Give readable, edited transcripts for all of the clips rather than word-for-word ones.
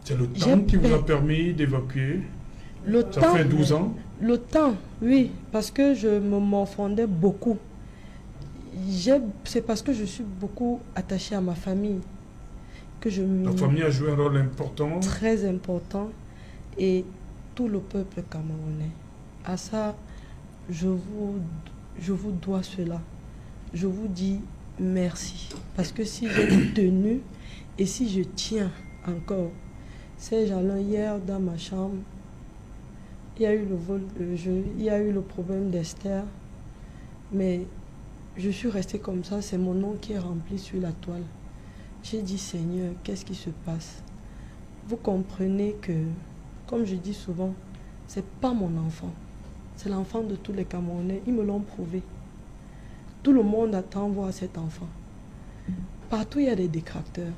C'est le temps qui vous a permis d'évacuer? Ça fait 12 ans? Le temps, oui, parce que je me morfondais beaucoup. C'est parce que je suis beaucoup attachée à ma famille que je me... La famille a joué un rôle important? Très important. Et tout le peuple camerounais. À ça, je vous dois cela. Je vous dis merci. Parce que si j'ai tenu et si je tiens encore, ces gens-là, hier dans ma chambre, il y a eu le vol de jeu, il y a eu le problème d'Esther, mais je suis restée comme ça, c'est mon nom qui est rempli sur la toile. J'ai dit, Seigneur, qu'est-ce qui se passe? Vous comprenez que, comme je dis souvent, c'est pas mon enfant, c'est l'enfant de tous les Camerounais, ils me l'ont prouvé. Tout le monde attend voir cet enfant. Partout, il y a des détracteurs.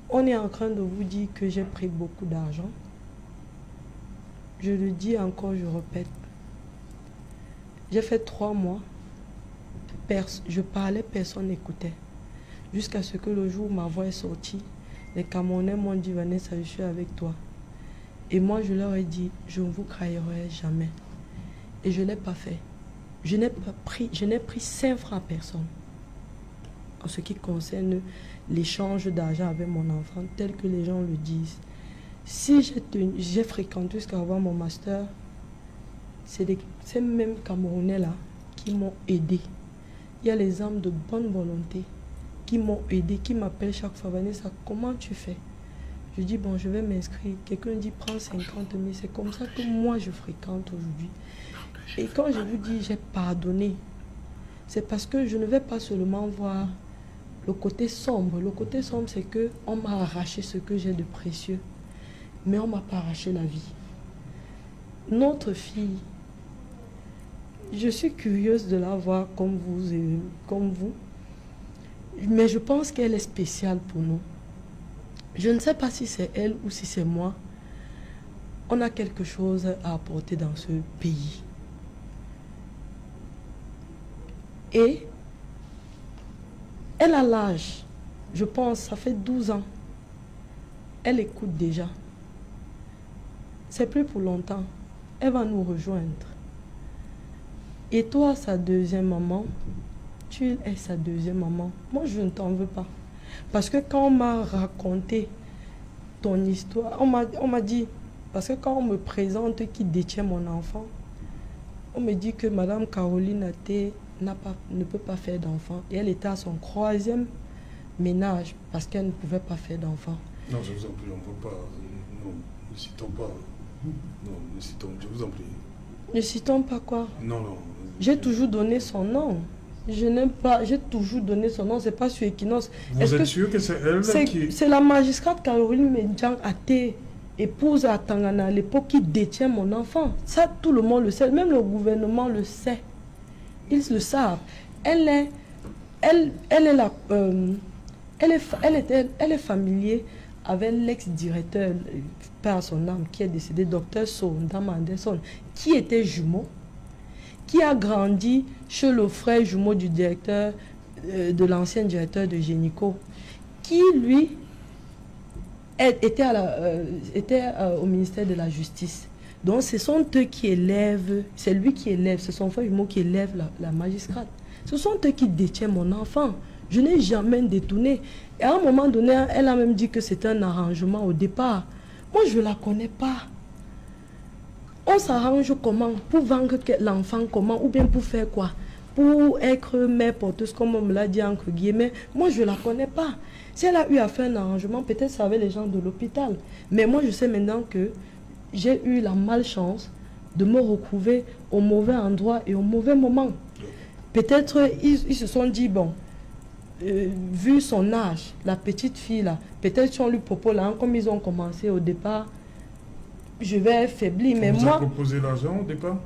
On est en train de vous dire que j'ai pris beaucoup d'argent. Je le dis encore, je répète. J'ai fait 3 mois. Je parlais, personne n'écoutait. Jusqu'à ce que le jour où ma voix est sortie, les Camerounais m'ont dit, Vanessa, je suis avec toi. Et moi, je leur ai dit, je ne vous trahirai jamais. Et je ne l'ai pas fait. Je n'ai pris 5 francs à personne. En ce qui concerne l'échange d'argent avec mon enfant, tel que les gens le disent. Si j'ai fréquenté jusqu'à avoir mon master, c'est ces mêmes Camerounais-là qui m'ont aidé. Il y a les âmes de bonne volonté qui m'ont aidé, qui m'appellent chaque fois, Vanessa, comment tu fais? Je dis, bon, je vais m'inscrire. Quelqu'un dit, prends 50 000. C'est comme ça que moi, je fréquente aujourd'hui. Et quand je vous dis, j'ai pardonné, c'est parce que je ne vais pas seulement voir le côté sombre. Le côté sombre, c'est qu'on m'a arraché ce que j'ai de précieux. Mais on ne m'a pas arraché la vie. Notre fille, je suis curieuse de la voir comme vous. Mais je pense qu'elle est spéciale pour nous. Je ne sais pas si c'est elle ou si c'est moi. On a quelque chose à apporter dans ce pays. Et elle a l'âge, je pense, ça fait 12 ans. Elle écoute déjà. C'est plus pour longtemps. Elle va nous rejoindre. Et toi, sa deuxième maman, tu es sa deuxième maman. Moi, je ne t'en veux pas. Parce que quand on m'a raconté ton histoire, on m'a dit, parce que quand on me présente qui détient mon enfant, on me dit que Madame Caroline Athé ne peut pas faire d'enfant. Et elle était à son 3e ménage parce qu'elle ne pouvait pas faire d'enfant. Non, je vous en prie, on ne peut pas. Non, ne citons pas. Non, ne citons, je vous en prie. Ne citons pas quoi? Non, non. J'ai toujours donné son nom. Je n'aime pas, j'ai toujours donné son nom, c'est pas sur Equinox. Vous êtes sûr que c'est elle qui... C'est la magistrate Caroline Mendiang Athé, épouse à Tangana à l'époque, qui détient mon enfant. Ça, tout le monde le sait, même le gouvernement le sait. Ils le savent. Elle est familière avec l'ex-directeur, par son âme, qui est décédé, Dr Sondam Anderson, qui était jumeau, qui a grandi chez le frère jumeau du directeur, de l'ancien directeur de Génico, qui lui était au ministère de la Justice. Donc ce sont eux qui élèvent, c'est lui qui élève, c'est son frère jumeau qui élève la magistrate. Ce sont eux qui détiennent mon enfant. Je n'ai jamais détourné. Et à un moment donné, elle a même dit que c'était un arrangement au départ. Moi, je ne la connais pas. On s'arrange comment? Pour vendre l'enfant comment? Ou bien pour faire quoi? Pour être mère porteuse, comme on me l'a dit entre guillemets. Moi, je ne la connais pas. Si elle a eu à faire un arrangement, peut-être ça avec les gens de l'hôpital. Mais moi, je sais maintenant que j'ai eu la malchance de me retrouver au mauvais endroit et au mauvais moment. Peut-être ils se sont dit, bon, vu son âge, la petite fille là, peut-être si on lui propose là, comme ils ont commencé au départ, je vais faiblir. Mais vous moi... avez proposé l'argent au départ?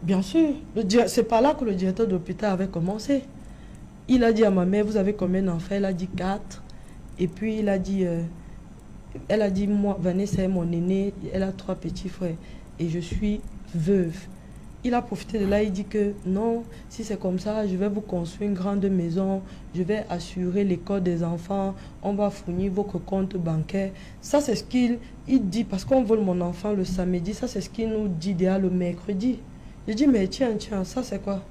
Bien sûr. C'est par là que le directeur de l'hôpital avait commencé. Il a dit à ma mère, vous avez combien d'enfants? Elle a dit 4. Et puis il a dit... elle a dit, moi, Vanessa est mon aînée, elle a 3 petits frères et je suis veuve. il a profité de là, il dit que non, si c'est comme ça, je vais vous construire une grande maison, je vais assurer l'école des enfants, on va fournir votre compte bancaire. Ça, c'est ce qu'il dit, parce qu'on vole mon enfant le samedi, ça, c'est ce qu'il nous dit déjà le mercredi. Je dis, mais tiens, ça, c'est quoi?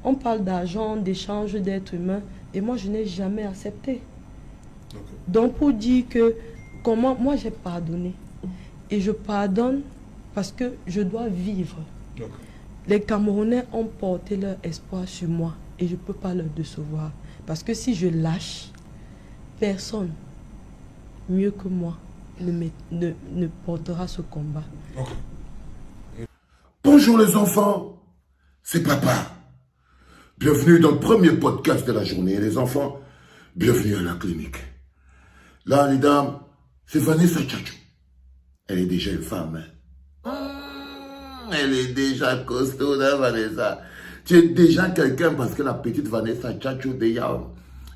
On parle d'argent, d'échange d'êtres humains, et moi, je n'ai jamais accepté. Ok. Donc, pour dire que, comment, moi, j'ai pardonné. Et je pardonne parce que je dois vivre. Ok. Les Camerounais ont porté leur espoir sur moi et je ne peux pas leur décevoir. Parce que si je lâche, personne mieux que moi ne portera ce combat. Ok. Bonjour les enfants, c'est papa. Bienvenue dans le premier podcast de la journée. Les enfants, bienvenue à la clinique. Là, les dames, c'est Vanessa Tchatchou. Elle est déjà une femme. Elle est déjà costaud, hein, Vanessa. Tu es déjà quelqu'un parce que la petite Vanessa Tchatchou, déjà,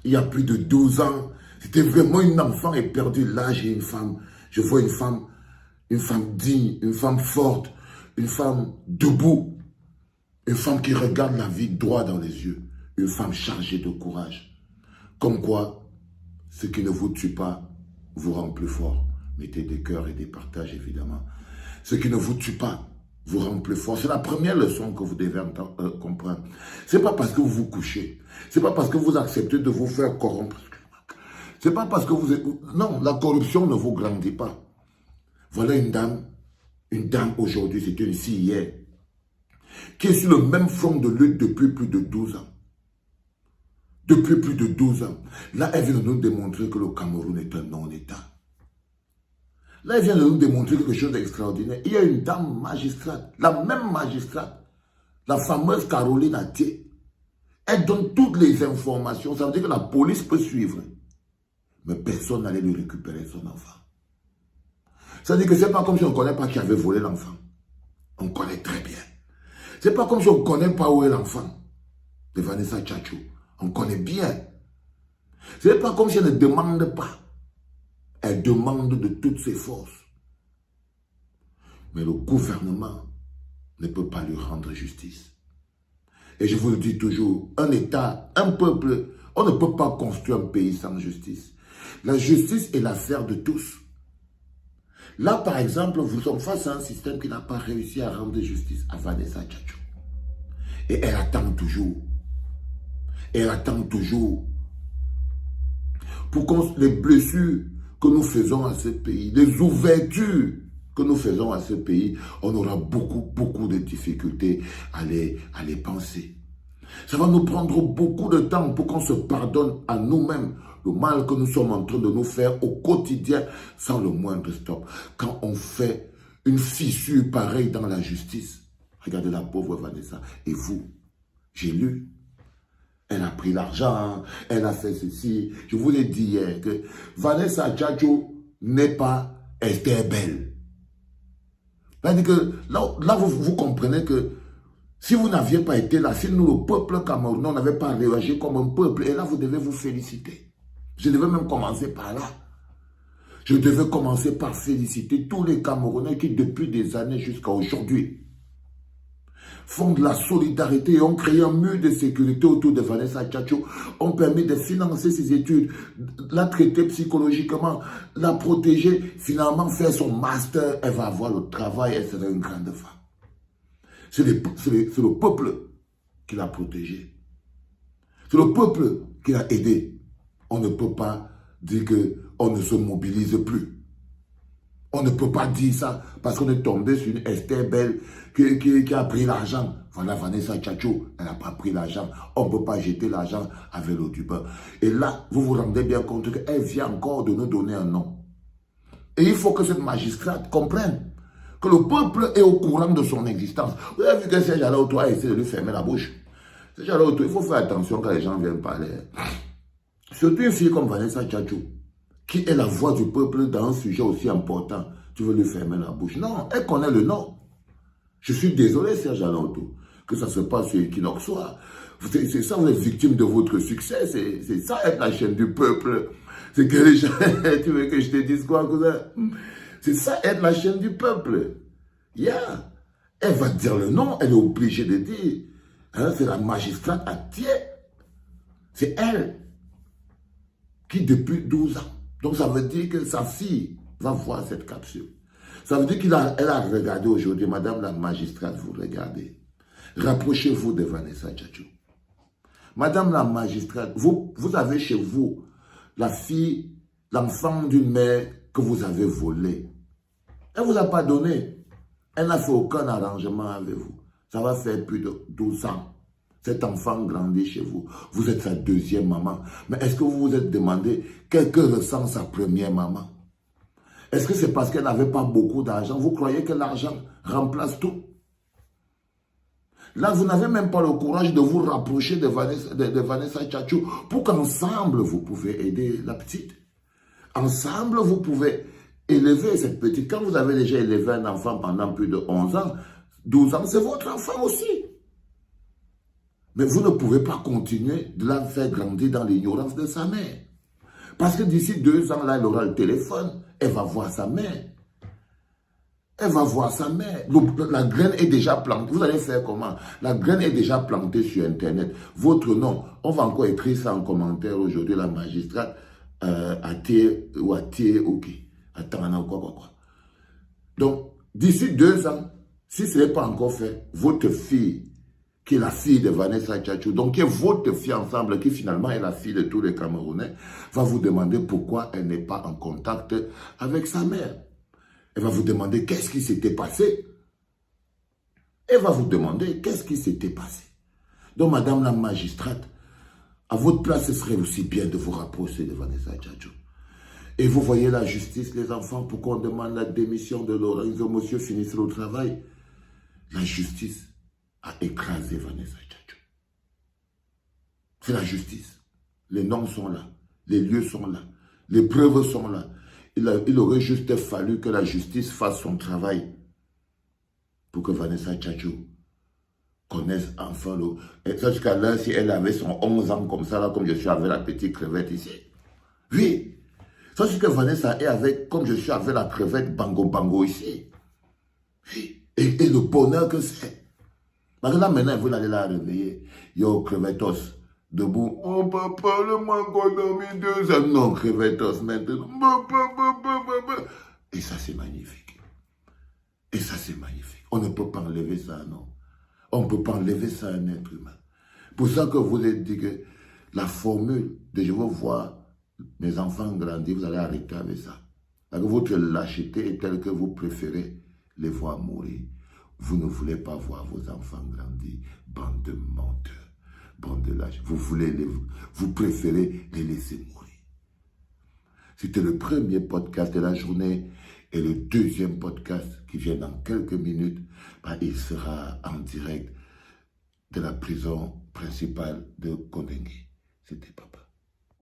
il y a plus de 12 ans, c'était vraiment une enfant éperdue. Là, j'ai une femme. Je vois une femme digne, une femme forte, une femme debout, une femme qui regarde la vie droit dans les yeux, une femme chargée de courage. Comme quoi, ce qui ne vous tue pas vous rend plus fort. Mettez des cœurs et des partages, évidemment. Ce qui ne vous tue pas vous rend plus fort. C'est la première leçon que vous devez comprendre. C'est pas parce que vous vous couchez. C'est pas parce que vous acceptez de vous faire corrompre. C'est pas parce que vous êtes... Non, la corruption ne vous grandit pas. Voilà une dame aujourd'hui, c'était une fille hier, qui est sur le même front de lutte depuis plus de 12 ans. Depuis plus de 12 ans. Là, elle vient de nous démontrer que le Cameroun est un non-État. Là, elle vient de nous démontrer quelque chose d'extraordinaire. Il y a une dame magistrate, la même magistrate, la fameuse Caroline Atié. Elle donne toutes les informations. Ça veut dire que la police peut suivre. Mais personne n'allait lui récupérer son enfant. Ça veut dire que ce n'est pas comme si on ne connaît pas qui avait volé l'enfant. On connaît très bien. Ce n'est pas comme si on ne connaît pas où est l'enfant de Vanessa Tchatchou. On connaît bien. Ce n'est pas comme si elle ne demande pas. Elle demande de toutes ses forces. Mais le gouvernement ne peut pas lui rendre justice. Et je vous le dis toujours, un État, un peuple, on ne peut pas construire un pays sans justice. La justice est l'affaire de tous. Là, par exemple, vous sommes face à un système qui n'a pas réussi à rendre justice à Vanessa Tchatchou. Et elle attend toujours. Elle attend toujours. Pour que les blessures que nous faisons à ce pays, les ouvertures que nous faisons à ce pays, on aura beaucoup de difficultés à les penser. Ça va nous prendre beaucoup de temps pour qu'on se pardonne à nous-mêmes le mal que nous sommes en train de nous faire au quotidien sans le moindre stop. Quand on fait une fissure pareille dans la justice, regardez la pauvre Vanessa, et vous, j'ai lu, elle a pris l'argent, elle a fait ceci. Je vous l'ai dit hier que Vanessa Tchatchou n'est pas Esther Bell. C'est-à-dire que là vous comprenez que si vous n'aviez pas été là, si nous, le peuple camerounais, on n'avait pas réagi comme un peuple, et là, vous devez vous féliciter. Je devais même commencer par là. Je devais commencer par féliciter tous les Camerounais qui, depuis des années jusqu'à aujourd'hui, font de la solidarité et ont créé un mur de sécurité autour de Vanessa Tchatchou, ont permis de financer ses études, la traiter psychologiquement, la protéger, finalement faire son master, elle va avoir le travail, elle sera une grande femme. C'est le peuple qui l'a protégée. C'est le peuple qui l'a aidé. On ne peut pas dire qu'on ne se mobilise plus. On ne peut pas dire ça parce qu'on est tombé sur une Esther Bell qui a pris l'argent. Voilà, Vanessa Tchatchou, elle n'a pas pris l'argent. On ne peut pas jeter l'argent avec l'eau du bain. Et là, vous vous rendez bien compte qu'elle vient encore de nous donner un nom. Et il faut que cette magistrate comprenne que le peuple est au courant de son existence. Vous avez vu que Serge Alaoto a essayé de lui fermer la bouche. Serge Alaoto, il faut faire attention quand les gens viennent parler. Surtout une fille comme Vanessa Tchatchou, qui est la voix du peuple dans un sujet aussi important. Tu veux lui fermer la bouche? Non, elle connaît le nom. Je suis désolé, Serge Alaoto, que ça se passe sur Equinox Soir. C'est ça, vous êtes victime de votre succès. C'est ça être la chaîne du peuple. C'est que les gens... Tu veux que je te dise quoi, cousin? C'est ça être la chaîne du peuple. Yeah. Elle va dire le nom, elle est obligée de dire. Hein, c'est la magistrate à Thiers. C'est elle qui depuis 12 ans. Donc ça veut dire que sa fille va voir cette capsule. Ça veut dire qu'elle a regardé aujourd'hui, Madame la magistrate, vous regardez. Rapprochez-vous de Vanessa Tchatchou. Madame la magistrate, vous avez chez vous la fille, l'enfant d'une mère que vous avez volée. Elle ne vous a pas donné. Elle n'a fait aucun arrangement avec vous. Ça va faire plus de 12 ans. Cet enfant grandit chez vous. Vous êtes sa deuxième maman. Mais est-ce que vous vous êtes demandé qu'est-ce que ressent sa première maman? Est-ce que c'est parce qu'elle n'avait pas beaucoup d'argent? Vous croyez que l'argent remplace tout? Là, vous n'avez même pas le courage de vous rapprocher de Vanessa Tchatchou pour qu'ensemble, vous pouvez aider la petite. Ensemble, vous pouvez élever cette petite. Quand vous avez déjà élevé un enfant pendant plus de 11 ans, 12 ans, c'est votre enfant aussi. Mais vous ne pouvez pas continuer de la faire grandir dans l'ignorance de sa mère. Parce que d'ici 2 ans, là, elle aura le téléphone, elle va voir sa mère. Elle va voir sa mère. La graine est déjà plantée. Vous allez faire comment? La graine est déjà plantée sur Internet. Votre nom, on va encore écrire ça en commentaire aujourd'hui, la magistrate, à Thiers ou à Thiers, ok. Attends, quoi. Donc, d'ici 2 ans, si ce n'est pas encore fait, votre fille, qui est la fille de Vanessa Tchatchou, donc qui est votre fille ensemble, qui finalement est la fille de tous les Camerounais, va vous demander pourquoi elle n'est pas en contact avec sa mère. Elle va vous demander qu'est-ce qui s'était passé. Elle va vous demander qu'est-ce qui s'était passé. Donc, Madame la magistrate, à votre place, ce serait aussi bien de vous rapprocher de Vanessa Tchatchou. Et vous voyez la justice, les enfants, pourquoi on demande la démission de Lorenzo, monsieur finisse le travail. La justice a écrasé Vanessa Tchatchou. C'est la justice. Les noms sont là. Les lieux sont là. Les preuves sont là. Il aurait juste fallu que la justice fasse son travail pour que Vanessa Tchatchou connaisse enfin l'eau. Et jusqu'à là, si elle avait son 11 ans comme ça, là, comme je suis avec la petite crevette ici. Oui. Sauf que Vanessa est avec, comme je suis avec la crevette Bango Bango ici. Oui. Et le bonheur que c'est. Parce que là, maintenant, vous allez la réveiller. Yo, crevettos. Debout. Oh, papa, le moins qu'on dormi 2 ans. Non, crevettos, maintenant. Et ça, c'est magnifique. Et ça, c'est magnifique. On ne peut pas enlever ça, non. On ne peut pas enlever ça à un être humain. Pour ça que vous avez dit que la formule de je veux voir mes enfants grandir, vous allez arrêter avec ça. Parce que votre lâcheté est telle que vous préférez les voir mourir. Vous ne voulez pas voir vos enfants grandir. Bande de menteurs. Bande de lâches. Vous préférez les laisser mourir. C'était le premier podcast de la journée. Et le deuxième podcast qui vient dans quelques minutes, il sera en direct de la prison principale de Kondengi. C'était pas